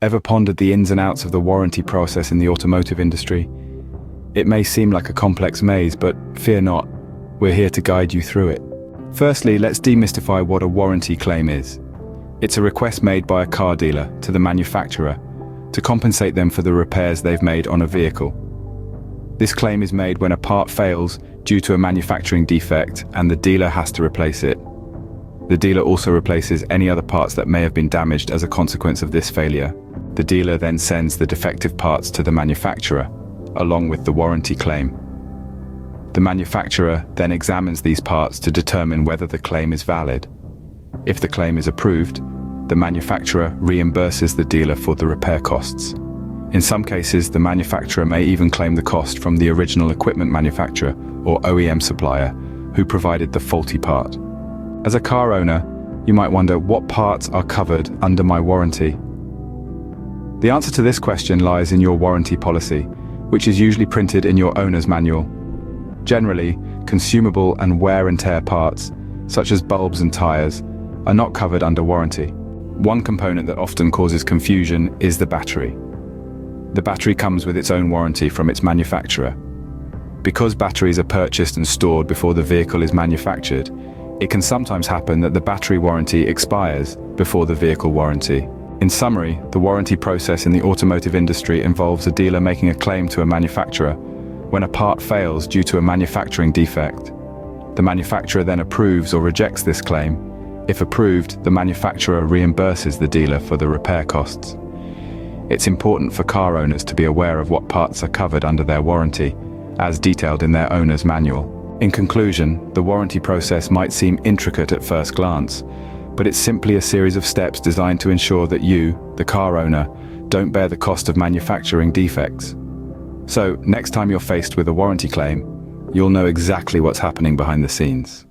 Ever pondered the ins and outs of the warranty process in the automotive industry? It may seem like a complex maze, but fear not, we're here to guide you through it. Firstly, let's demystify what a warranty claim is. It's a request made by a car dealer to the manufacturer to compensate them for the repairs they've made on a vehicle. This claim is made when a part fails due to a manufacturing defect and the dealer has to replace it. The dealer also replaces any other parts that may have been damaged as a consequence of this failure. The dealer then sends the defective parts to the manufacturer, along with the warranty claim. The manufacturer then examines these parts to determine whether the claim is valid. If the claim is approved, the manufacturer reimburses the dealer for the repair costs. In some cases, the manufacturer may even claim the cost from the original equipment manufacturer or OEM supplier who provided the faulty part. As a car owner, you might wonder, what parts are covered under my warranty? The answer to this question lies in your warranty policy, which is usually printed in your owner's manual. Generally, consumable and wear and tear parts, such as bulbs and tires, are not covered under warranty. One component that often causes confusion is the battery. The battery comes with its own warranty from its manufacturer. Because batteries are purchased and stored before the vehicle is manufactured, it can sometimes happen that the battery warranty expires before the vehicle warranty. In summary, the warranty process in the automotive industry involves a dealer making a claim to a manufacturer when a part fails due to a manufacturing defect. The manufacturer then approves or rejects this claim. If approved, the manufacturer reimburses the dealer for the repair costs. It's important for car owners to be aware of what parts are covered under their warranty, as detailed in their owner's manual. In conclusion, the warranty process might seem intricate at first glance, but it's simply a series of steps designed to ensure that you, the car owner, don't bear the cost of manufacturing defects. So, next time you're faced with a warranty claim, you'll know exactly what's happening behind the scenes.